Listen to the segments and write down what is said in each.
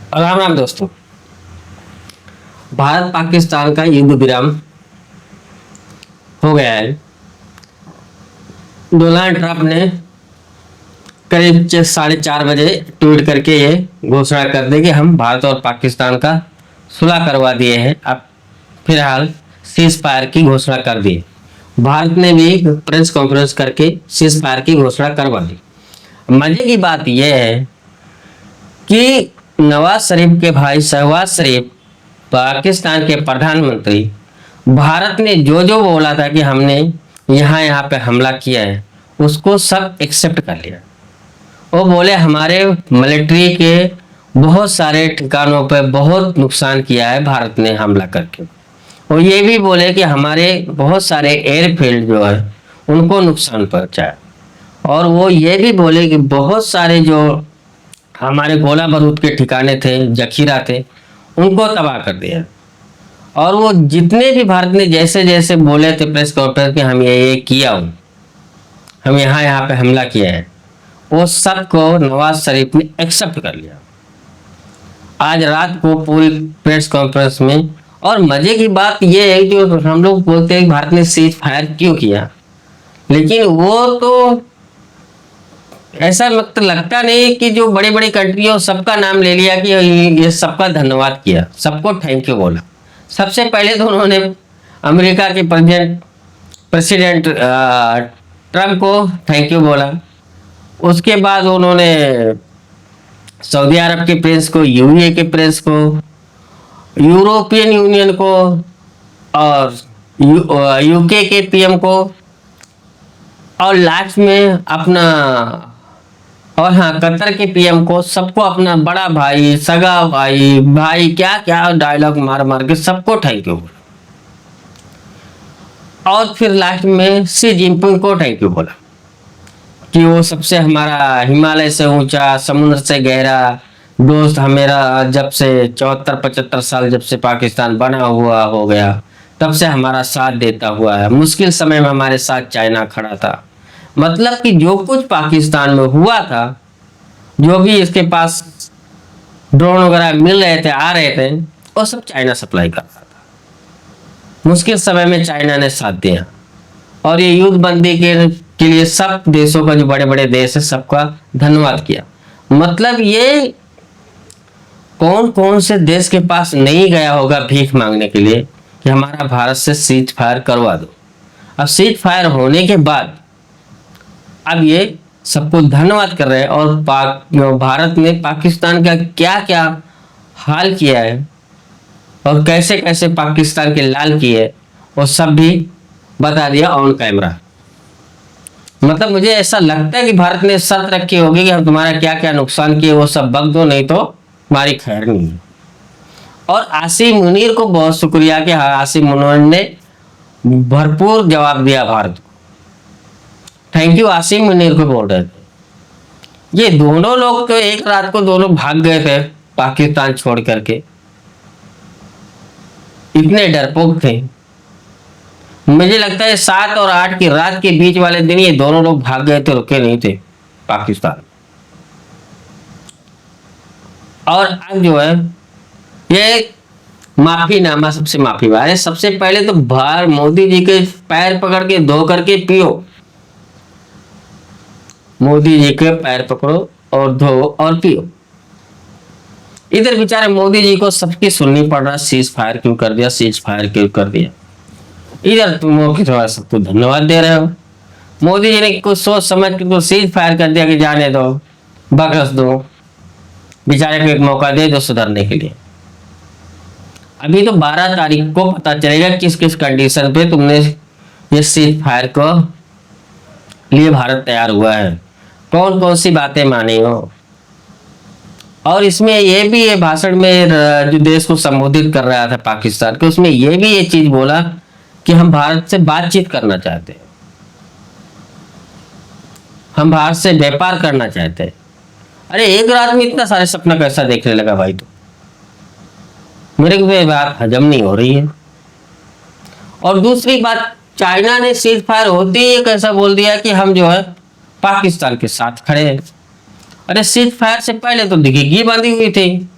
राम राम दोस्तों। भारत पाकिस्तान का युद्ध विराम हो गया है। डोनाल्ड ट्रंप ने करीब 4:30 बजे ट्वीट करके ये घोषणा कर दी कि हम भारत और पाकिस्तान का सुलह करवा दिए हैं। अब फिलहाल सीज फायर की घोषणा कर दी। भारत ने भी प्रेस कॉन्फ्रेंस करके सीज फायर की घोषणा करवा दी। मजे की बात यह है कि नवाज शरीफ के भाई शहबाज शरीफ, पाकिस्तान के प्रधानमंत्री, भारत ने जो जो बोला था कि हमने यहाँ पे हमला किया है उसको सब एक्सेप्ट कर लिया। वो बोले हमारे मिलिट्री के बहुत सारे ठिकानों पे बहुत नुकसान किया है भारत ने हमला करके। और ये भी बोले कि हमारे बहुत सारे एयरफील्ड जो है उनको नुकसान पहुंचाया। और वो ये भी बोले कि बहुत सारे जो हमारे गोला बारूद के ठिकाने थे, जखीरा थे, उनको तबाह कर दिया। और वो जितने भी भारत ने जैसे जैसे बोले थे प्रेस कॉन्फ्रेंस में हम ये किया हूँ, हम यहाँ पे हमला किया है, वो सब को नवाज शरीफ ने एक्सेप्ट कर लिया आज रात को पूरी प्रेस कॉन्फ्रेंस में। और मजे की बात ये है जो हम लोग बोलते हैं भारत ने सीज फायर क्यों किया, लेकिन वो तो ऐसा वक्त लगता नहीं कि जो बड़ी बड़ी कंट्रियों सबका नाम ले लिया कि ये सबका धन्यवाद किया, सबको थैंक यू बोला। सबसे पहले तो उन्होंने अमेरिका के प्रेसिडेंट ट्रम्प को थैंक यू बोला। उसके बाद उन्होंने सऊदी अरब के प्रिंस को, यूएई के प्रिंस को, यूरोपियन यूनियन को और यूके के पीएम को, और लास्ट में अपना, और हाँ, कतर के पीएम को, सबको अपना बड़ा भाई, सगा भाई, भाई क्या क्या डायलॉग मार मार के सबको थैंक यू बोला। और फिर लास्ट में शी जिनपिंग को थैंक यू बोला कि वो सबसे हमारा हिमालय से ऊंचा, समुद्र से गहरा दोस्त, हमारा जब से 74-75 साल जब से पाकिस्तान बना हुआ हो गया तब से हमारा साथ देता हुआ है। मुश्किल समय में हमारे साथ चाइना खड़ा था। मतलब कि जो कुछ पाकिस्तान में हुआ था, जो भी इसके पास ड्रोन वगैरह मिल रहे थे, आ रहे थे, वो सब चाइना सप्लाई करता था। मुश्किल समय में चाइना ने साथ दिया। और ये युद्ध बंदी के लिए सब देशों का, जो बड़े बड़े देश है, सबका धन्यवाद किया। मतलब ये कौन कौन से देश के पास नहीं गया होगा भीख मांगने के लिए कि हमारा भारत से सीज फायर करवा दो। अब सीज फायर होने के बाद अब ये सबको धन्यवाद कर रहे हैं। और भारत ने पाकिस्तान का क्या क्या हाल किया है और कैसे कैसे पाकिस्तान के लाल किए, वो सब भी बता दिया ऑन कैमरा। मतलब मुझे ऐसा लगता है कि भारत ने शर्त रखी होगी कि हम तुम्हारा क्या क्या नुकसान किए वो सब बक दो, नहीं तो हमारी खैर नहीं है। और आसिम मुनीर को बहुत शुक्रिया कि आसिम मुनीर ने भरपूर जवाब दिया भारत को। थैंक यू आसिम मुनीर को बोल रहे थे। ये दोनों लोग तो एक रात को दोनों भाग गए थे पाकिस्तान छोड़ करके, इतने डरपोक थे। मुझे लगता है 7 और 8 की रात के बीच वाले दिन ये दोनों लोग भाग गए थे, रुके नहीं थे पाकिस्तान। और अब जो है ये माफीनामा, सबसे माफी है। सबसे पहले तो मोदी जी के पैर पकड़ के धो करके पियो, मोदी जी के पैर पकड़ो और धो और पियो। इधर बेचारे मोदी जी को सबकी सुननी पड़ रहा, सीज फायर क्यों कर दिया, सीज फायर क्यों कर दिया। इधर तुम सबको धन्यवाद दे रहे हो। मोदी जी ने कुछ सोच समझ के तो सीज फायर कर दिया कि जाने दो, बकस दो, बेचारे को एक मौका दे दो सुधरने के लिए। अभी तो 12 तारीख को पता चलेगा किस किस कंडीशन पे तुमने ये सीज फायर को लिए भारत तैयार हुआ है, कौन कौन सी बातें मानी हो। और इसमें ये भी, ये भाषण में जो देश को संबोधित कर रहा था पाकिस्तान के, उसमें ये भी ये चीज बोला कि हम भारत से बातचीत करना चाहते हैं, हम भारत से व्यापार करना चाहते हैं। अरे एक रात में इतना सारे सपना कैसा देखने लगा भाई? तो मेरे को ये बात हजम नहीं हो रही है। और दूसरी बात, चाइना ने सीज फायर होते ही कैसा बोल दिया कि हम जो है पाकिस्तान के साथ खड़े हैं। अरे सीज फायर से पहले तो दिग्गी बंधी हुई थी,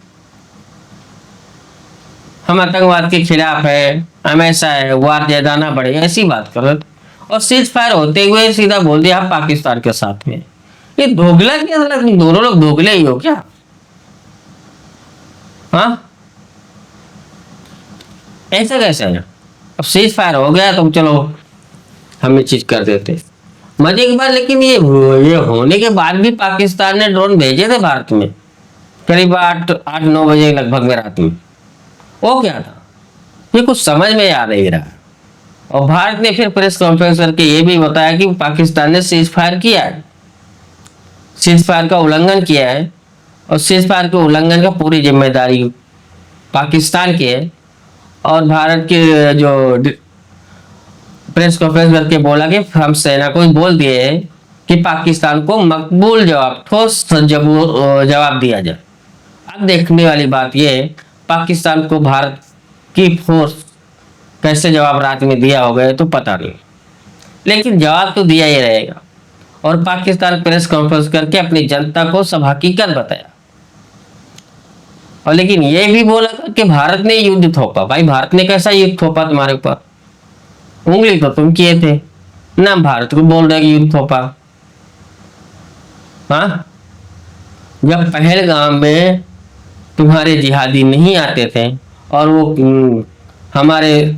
हम आतंकवाद के खिलाफ है, हम ऐसा है, वार ज्यादा ना बढ़े, ऐसी बात कर रहे थे। और सीज फायर होते हुए सीधा बोल दिया हम पाकिस्तान के साथ में। ये दोगला क्या, तुम दोनों लोग दोगले ही हो क्या? हाँ, ऐसा कैसे है? अब सीज फायर हो गया तो चलो हम ये चीज कर देते, मजे की बात। लेकिन ये होने के बाद भी पाकिस्तान ने ड्रोन भेजे थे भारत में, करीब 8-9 बजे लगभग में रात में। वो क्या था, ये कुछ समझ में आ नहीं रहा। और भारत ने फिर प्रेस कॉन्फ्रेंस करके ये भी बताया कि पाकिस्तान ने सीज फायर किया है, सीज फायर का उल्लंघन किया है, और सीज फायर के उल्लंघन का पूरी जिम्मेदारी पाकिस्तान की है। और भारत के जो प्रेस कॉन्फ्रेंस करके बोला कि हम सेना को बोल दिए है कि पाकिस्तान को मकबूल जवाब, ठोस जवाब दिया जाए। अब देखने वाली बात यह है पाकिस्तान को भारत की फोर्स कैसे जवाब रात में दिया होगा तो पता नहीं, लेकिन जवाब तो दिया ही रहेगा। और पाकिस्तान प्रेस कॉन्फ्रेंस करके अपनी जनता को सब हकीकत बताया। और लेकिन ये भी बोला कि भारत ने युद्ध थोपा। भाई भारत ने कैसा युद्ध थोपा तुम्हारे ऊपर? उंगली तो तुम किए थे ना, भारत को बोल रहे कि युद्ध थोपा। हाँ, जब पहलगाम में तुम्हारे जिहादी नहीं आते थे और वो हमारे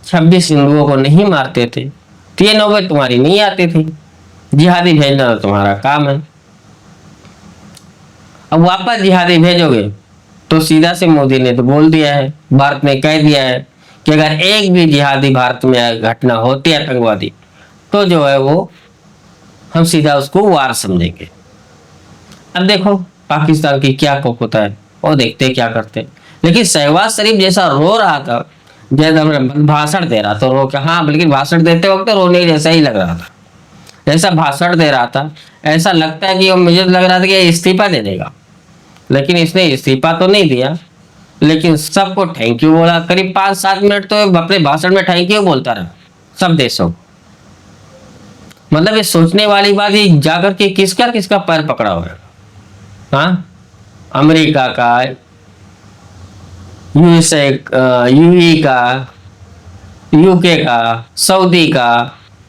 26 हिंदुओं को नहीं मारते थे, तो ये नौबत तुम्हारी नहीं आती थी। जिहादी भेजना तो तुम्हारा काम है। अब वापस जिहादी भेजोगे तो सीधा से मोदी ने तो बोल दिया है, भारत ने कह दिया है कि अगर एक भी जिहादी भारत में घटना होती है आतंकवादी, तो जो है वो हम सीधा उसको वार समझेंगे। अब देखो पाकिस्तान की क्या कोक होता है और देखते क्या करते हैं। लेकिन शहबाज शरीफ जैसा रो रहा था, जैसा भाषण दे रहा था, रो के, हाँ लेकिन भाषण देते वक्त रोने जैसा ही लग रहा था, जैसा भाषण दे रहा था ऐसा लगता है कि मुझे लग रहा था कि इस्तीफा दे देगा। लेकिन इसने इस्तीफा तो नहीं दिया, लेकिन सबको थैंक यू बोला। करीब 5-7 मिनट तो अपने भाषण में थैंक यू बोलता रहा सब देशों। मतलब ये सोचने वाली बात ही, जाकर के किसका किसका पैर पकड़ा हुआ है। हाँ, अमेरिका का, यूएसए, यूएई का, यूके का, सऊदी का,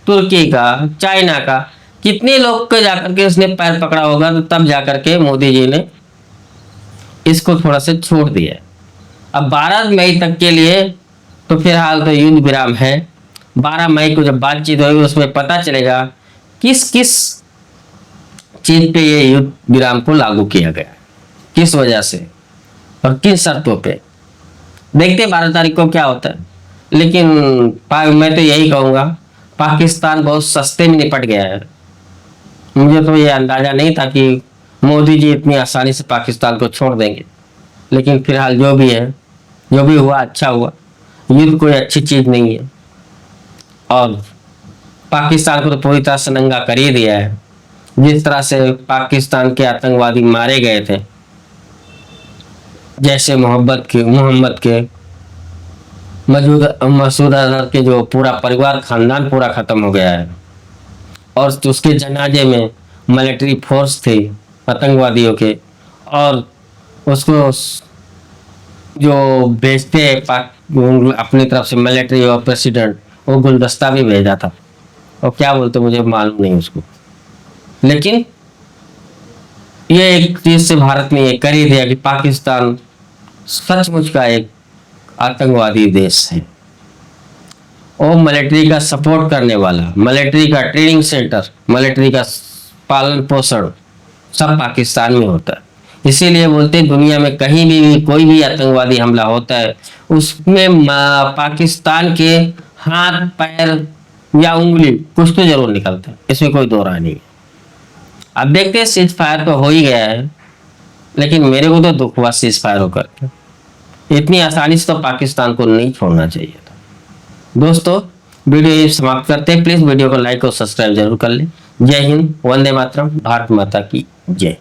तुर्की का, चाइना का, कितने लोग के जाकर के उसने पैर पकड़ा होगा, तो तब जाकर के मोदी जी ने इसको थोड़ा सा छोड़ दिया। अब 12 मई तक के लिए तो फिलहाल तो युद्ध विराम है। 12 मई को जब बातचीत होगी उसमें पता चलेगा किस किस चीज पे ये युद्ध विराम को लागू किया गया, किस वजह से और किन शर्तों पे। देखते हैं 12 तारीख को क्या होता है। लेकिन मैं तो यही कहूँगा पाकिस्तान बहुत सस्ते में निपट गया है। मुझे तो ये अंदाजा नहीं था कि मोदी जी इतनी आसानी से पाकिस्तान को छोड़ देंगे। लेकिन फिलहाल जो भी है, जो भी हुआ अच्छा हुआ। युद्ध कोई अच्छी चीज नहीं है और पाकिस्तान को तो पूरी तरह से नंगा कर ही दिया है। जिस तरह से पाकिस्तान के आतंकवादी मारे गए थे, जैसे मोहम्मद के मसूद अजहर के जो पूरा परिवार खानदान पूरा खत्म हो गया है। और उसके जनाजे में मिलिट्री फोर्स थे आतंकवादियों के, और उसको जो भेजते अपनी तरफ से मिलिट्री और प्रेसिडेंट, वो गुलदस्ता भी भेजा था। और क्या बोलते मुझे मालूम नहीं उसको। लेकिन ये एक चीज से भारत ने ये कर ही दिया कि पाकिस्तान सचमुच का एक आतंकवादी देश है। और मिलिट्री का सपोर्ट करने वाला, मिलिट्री का ट्रेनिंग सेंटर, मिलिट्री का पालन पोषण सब पाकिस्तान में होता है। इसीलिए बोलते हैं दुनिया में कहीं भी कोई भी आतंकवादी हमला होता है उसमें पाकिस्तान के हाथ, पैर या उंगली कुछ तो जरूर निकलता है, इसमें कोई दो राय नहीं है। अब देखते हैं, सीज फायर तो हो ही गया है, लेकिन मेरे को तो दुख हुआ सीज फायर होकर। इतनी आसानी से तो पाकिस्तान को नहीं छोड़ना चाहिए था। दोस्तों वीडियो समाप्त करते हैं। प्लीज वीडियो को लाइक और सब्सक्राइब जरूर कर लें। जय हिंद, वंदे मातरम, भारत माता की जय।